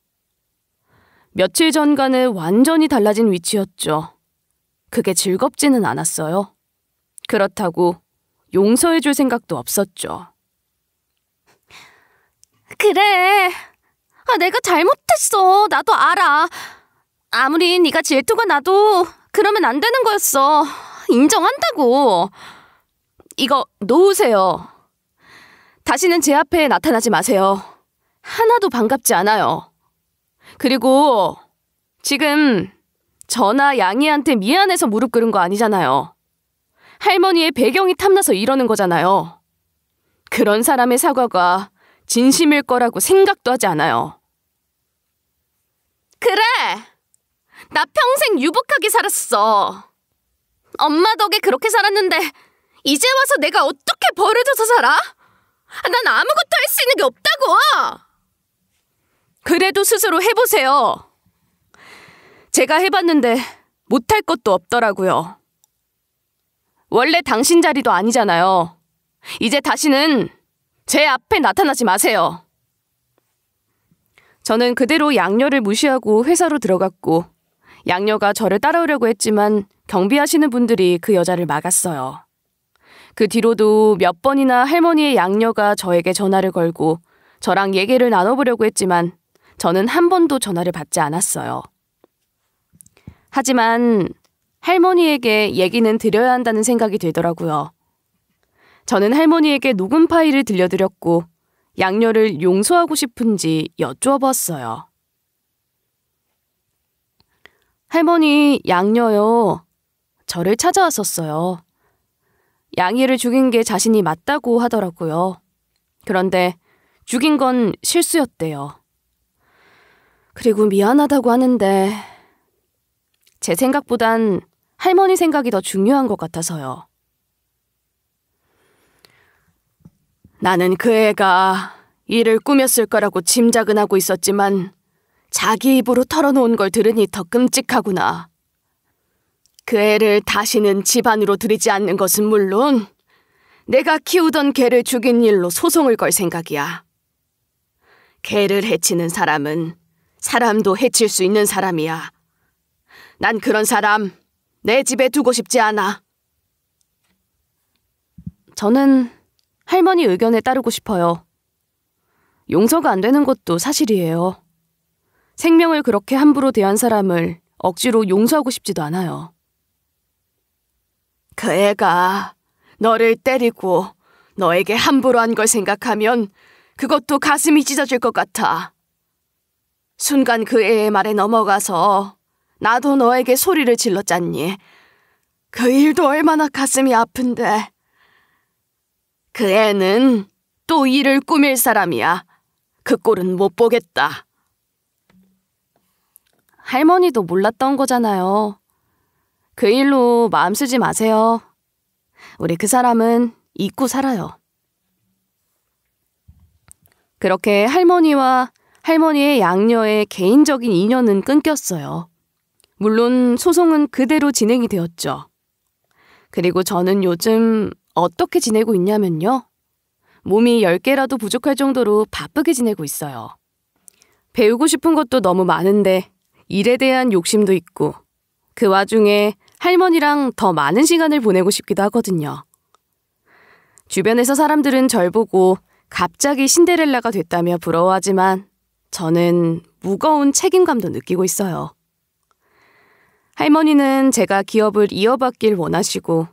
며칠 전과는 완전히 달라진 위치였죠. 그게 즐겁지는 않았어요. 그렇다고 용서해줄 생각도 없었죠. 그래. 내가 잘못했어. 나도 알아. 아무리 네가 질투가 나도 그러면 안 되는 거였어. 인정한다고. 이거 놓으세요. 다시는 제 앞에 나타나지 마세요. 하나도 반갑지 않아요. 그리고 지금 저나 양이한테 미안해서 무릎 꿇은 거 아니잖아요. 할머니의 배경이 탐나서 이러는 거잖아요. 그런 사람의 사과가 진심일 거라고 생각도 하지 않아요. 그래. 나 평생 유복하게 살았어. 엄마 덕에 그렇게 살았는데 이제 와서 내가 어떻게 벌을 줘서 살아? 난 아무것도 할 수 있는 게 없다고. 그래도 스스로 해보세요. 제가 해봤는데 못할 것도 없더라고요. 원래 당신 자리도 아니잖아요. 이제 다시는 제 앞에 나타나지 마세요. 저는 그대로 양녀를 무시하고 회사로 들어갔고 양녀가 저를 따라오려고 했지만 경비하시는 분들이 그 여자를 막았어요. 그 뒤로도 몇 번이나 할머니의 양녀가 저에게 전화를 걸고 저랑 얘기를 나눠보려고 했지만 저는 한 번도 전화를 받지 않았어요. 하지만 할머니에게 얘기는 드려야 한다는 생각이 들더라고요. 저는 할머니에게 녹음 파일을 들려드렸고 양녀를 용서하고 싶은지 여쭈어봤어요. 할머니, 양녀요. 저를 찾아왔었어요. 양이를 죽인 게 자신이 맞다고 하더라고요. 그런데 죽인 건 실수였대요. 그리고 미안하다고 하는데 제 생각보단 할머니 생각이 더 중요한 것 같아서요. 나는 그 애가 일을 꾸몄을 거라고 짐작은 하고 있었지만 자기 입으로 털어놓은 걸 들으니 더 끔찍하구나. 그 애를 다시는 집 안으로 들이지 않는 것은 물론 내가 키우던 개를 죽인 일로 소송을 걸 생각이야. 개를 해치는 사람은 사람도 해칠 수 있는 사람이야. 난 그런 사람 내 집에 두고 싶지 않아. 저는 할머니 의견에 따르고 싶어요. 용서가 안 되는 것도 사실이에요. 생명을 그렇게 함부로 대한 사람을 억지로 용서하고 싶지도 않아요. 그 애가 너를 때리고 너에게 함부로 한 걸 생각하면 그것도 가슴이 찢어질 것 같아. 순간 그 애의 말에 넘어가서 나도 너에게 소리를 질렀잖니. 그 일도 얼마나 가슴이 아픈데. 그 애는 또 일을 꾸밀 사람이야. 그 꼴은 못 보겠다. 할머니도 몰랐던 거잖아요. 그 일로 마음 쓰지 마세요. 우리 그 사람은 잊고 살아요. 그렇게 할머니와 할머니의 양녀의 개인적인 인연은 끊겼어요. 물론 소송은 그대로 진행이 되었죠. 그리고 저는 요즘 어떻게 지내고 있냐면요. 몸이 10개라도 부족할 정도로 바쁘게 지내고 있어요. 배우고 싶은 것도 너무 많은데 일에 대한 욕심도 있고 그 와중에 할머니랑 더 많은 시간을 보내고 싶기도 하거든요. 주변에서 사람들은 절 보고 갑자기 신데렐라가 됐다며 부러워하지만 저는 무거운 책임감도 느끼고 있어요. 할머니는 제가 기업을 이어받길 원하시고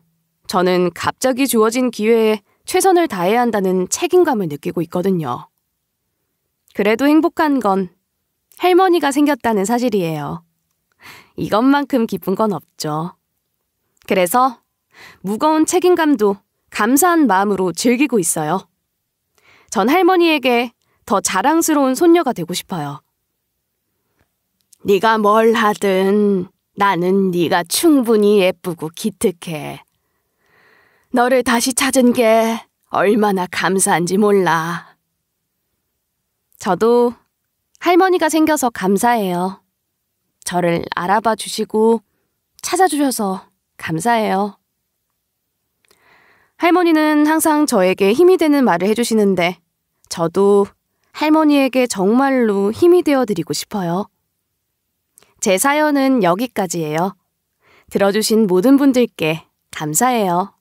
저는 갑자기 주어진 기회에 최선을 다해야 한다는 책임감을 느끼고 있거든요. 그래도 행복한 건 할머니가 생겼다는 사실이에요. 이것만큼 기쁜 건 없죠. 그래서 무거운 책임감도 감사한 마음으로 즐기고 있어요. 전 할머니에게 더 자랑스러운 손녀가 되고 싶어요. 네가 뭘 하든 나는 네가 충분히 예쁘고 기특해. 너를 다시 찾은 게 얼마나 감사한지 몰라. 저도 할머니가 생겨서 감사해요. 저를 알아봐 주시고 찾아주셔서 감사해요. 할머니는 항상 저에게 힘이 되는 말을 해주시는데 저도 할머니에게 정말로 힘이 되어드리고 싶어요. 제 사연은 여기까지예요. 들어주신 모든 분들께 감사해요.